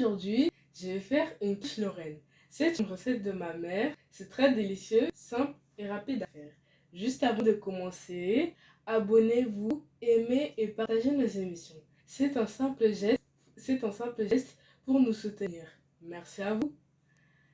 Aujourd'hui, je vais faire une quiche Lorraine. C'est une recette de ma mère. C'est très délicieux, simple et rapide à faire. Juste avant de commencer, abonnez-vous, aimez et partagez nos émissions. C'est un simple geste pour nous soutenir. Merci à vous.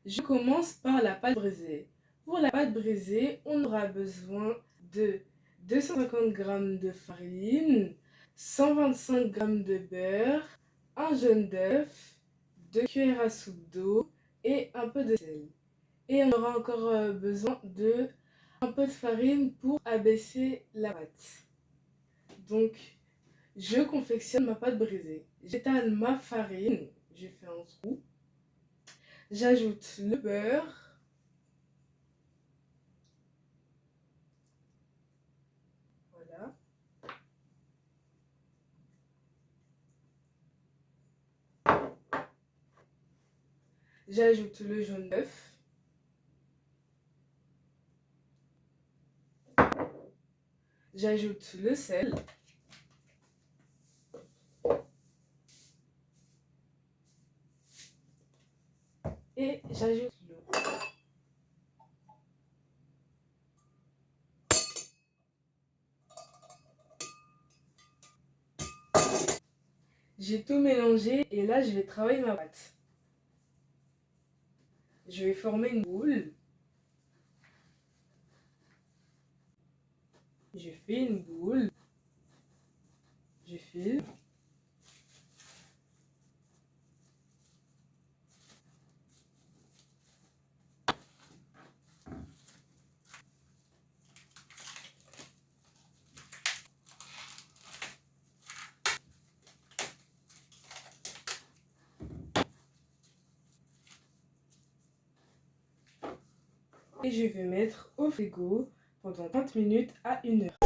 Je commence par la pâte brisée. Pour la pâte brisée, on aura besoin de 250 g de farine, 125 g de beurre, un jaune d'œuf, 2 cuillères à soupe d'eau et un peu de sel. Et on aura encore besoin de un peu de farine pour abaisser la pâte. Donc, je confectionne ma pâte brisée. J'étale ma farine, je fais un trou. J'ajoute le beurre, voilà. J'ajoute le jaune d'œuf. J'ajoute le sel. Et j'ajoute l'eau. J'ai tout mélangé et là je vais travailler ma pâte. Je vais former une boule. Je fais une boule. Je file. Et je vais mettre au frigo pendant 30 minutes à 1 heure.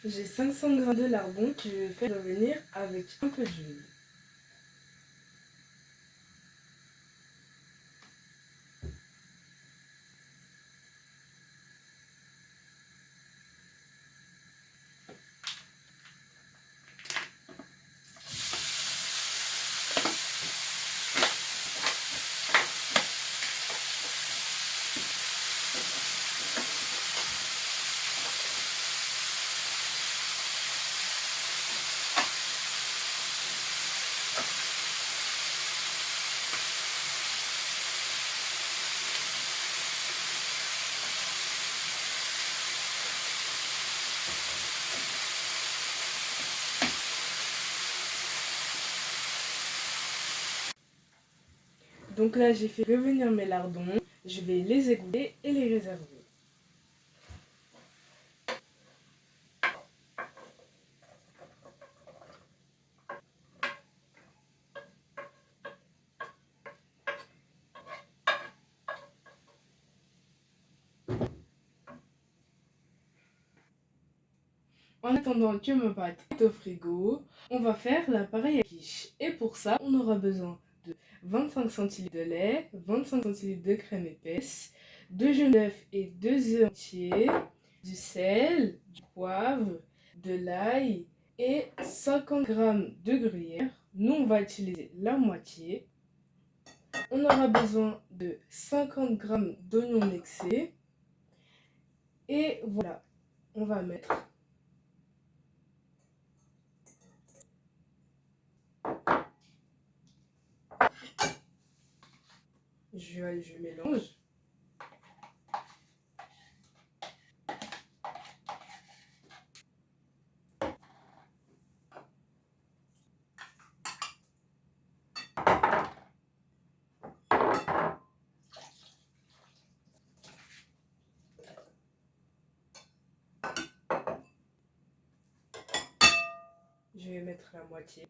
J'ai 500 g de lardons que je vais faire revenir avec un peu d'huile. Donc là, j'ai fait revenir mes lardons. Je vais les égoutter et les réserver. En attendant que ma pâte est au frigo, on va faire l'appareil à quiche. Et pour ça, on aura besoin de 25 cl de lait, 25 cl de crème épaisse, 2 jaunes d'œufs et 2 œufs entiers, du sel, du poivre, de l'ail et 50 g de gruyère. Nous, on va utiliser la moitié. On aura besoin de 50 g d'oignons mixés. Et voilà, on va mettre je mélange. Je vais mettre la moitié.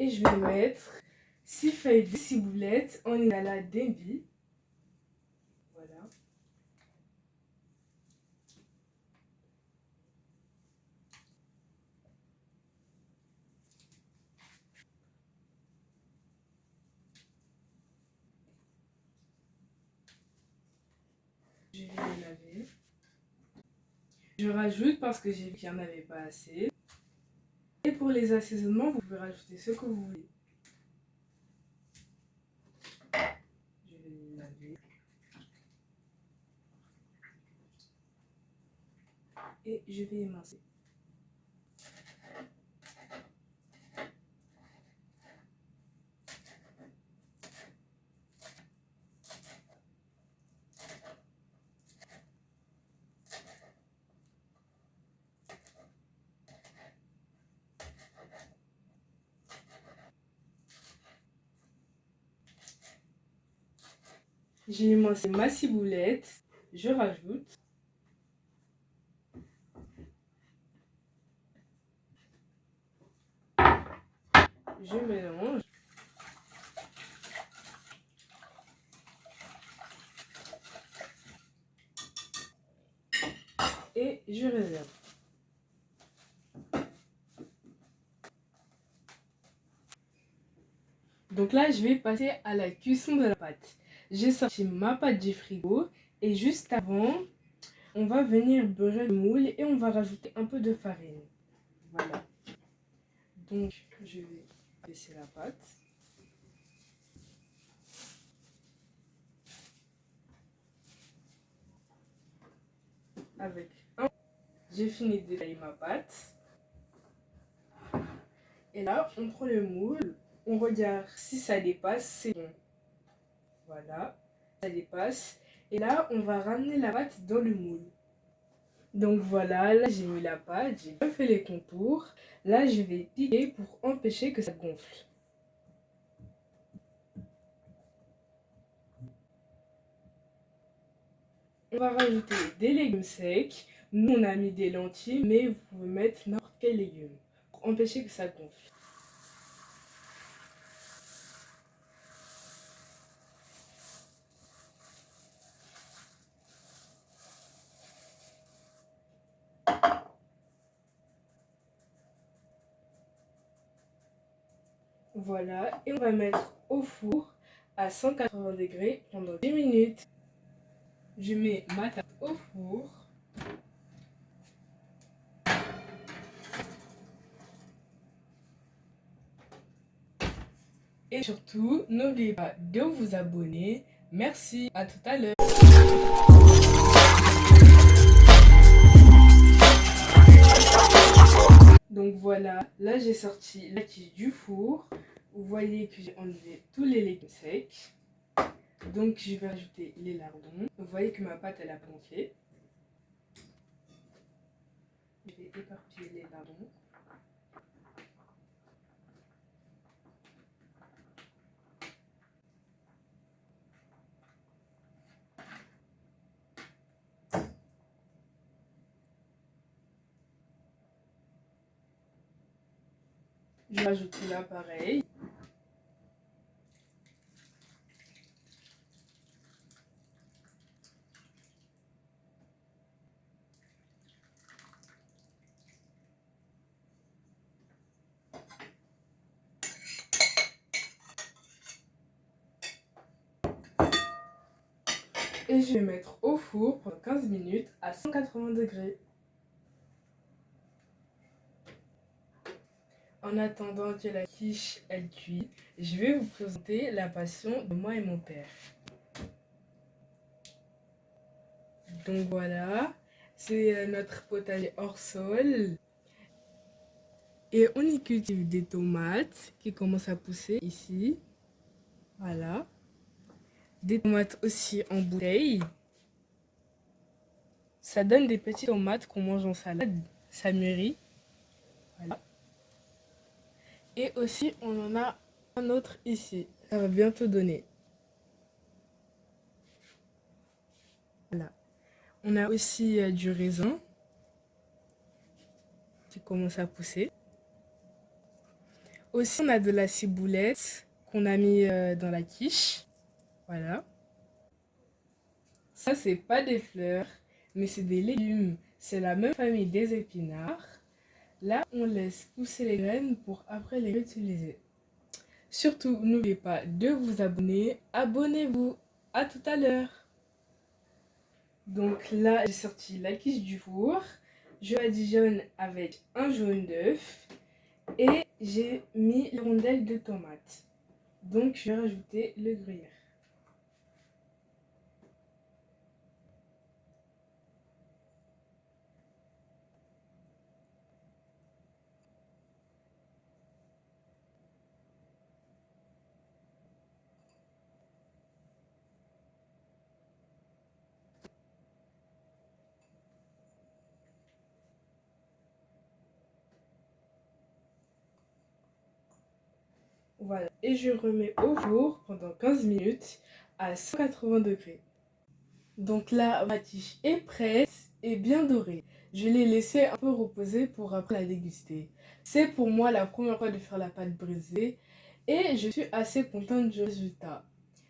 Et je vais mettre 6 feuilles de ciboulette en égal débit. Voilà. Je vais les laver. Je rajoute parce que j'ai vu qu'il n'y en avait pas assez. Et pour les assaisonnements, vous pouvez rajouter ce que vous voulez. Je vais les laver. Et je vais émincer. J'ai émincé ma ciboulette. Je rajoute. Je mélange. Et je réserve. Donc là, je vais passer à la cuisson de la pâte. J'ai sorti ma pâte du frigo et juste avant, on va venir beurrer le moule et on va rajouter un peu de farine. Voilà. Donc, je vais baisser la pâte. Avec un, j'ai fini de détailler ma pâte. Et là, on prend le moule, on regarde si ça dépasse, c'est bon. Voilà, ça dépasse. Et là, on va ramener la pâte dans le moule. Donc voilà, là j'ai mis la pâte, j'ai bien fait les contours. Là, je vais piquer pour empêcher que ça gonfle. On va rajouter des légumes secs. Nous, on a mis des lentilles, mais vous pouvez mettre n'importe quel légume pour empêcher que ça gonfle. Voilà, et on va mettre au four à 180 degrés pendant 10 minutes. Je mets ma tarte au four. Et surtout, n'oubliez pas de vous abonner. Merci, à tout à l'heure. Donc voilà, là j'ai sorti la tige du four. Vous voyez que j'ai enlevé tous les légumes secs. Donc je vais rajouter les lardons. Vous voyez que ma pâte elle a gonflé. Je vais éparpiller les lardons. Je rajoute là pareil. Et je vais mettre au four pendant 15 minutes à 180 degrés. En attendant que la quiche elle cuit, je vais vous présenter la passion de moi et mon père. Donc voilà, c'est notre potager hors sol. Et on y cultive des tomates qui commencent à pousser ici. Voilà. Des tomates aussi en bouteille. Ça donne des petites tomates qu'on mange en salade. Ça mûrit. Voilà. Et aussi, on en a un autre ici. Ça va bientôt donner. Voilà. On a aussi du raisin qui commence à pousser. Aussi, on a de la ciboulette qu'on a mis dans la quiche. Voilà. Ça, c'est pas des fleurs, mais c'est des légumes. C'est la même famille des épinards. Là, on laisse pousser les graines pour après les réutiliser. Surtout, n'oubliez pas de vous abonner. Abonnez-vous. À tout à l'heure. Donc là, j'ai sorti la quiche du four. Je badigeonne avec un jaune d'œuf. Et j'ai mis les rondelles de tomates. Donc, je vais rajouter le gruyère. Voilà. Et je remets au four pendant 15 minutes à 180 degrés. Donc là, ma quiche est prête et bien dorée. Je l'ai laissée un peu reposer pour après la déguster. C'est pour moi la première fois de faire la pâte brisée et je suis assez contente du résultat.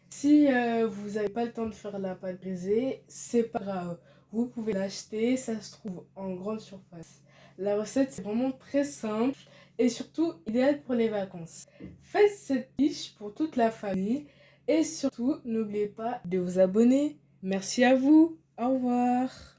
Si vous n'avez pas le temps de faire la pâte brisée, c'est pas grave. Vous pouvez l'acheter, ça se trouve en grande surface. La recette, c'est vraiment très simple et surtout idéale pour les vacances. Faites cette quiche pour toute la famille et surtout, n'oubliez pas de vous abonner. Merci à vous. Au revoir.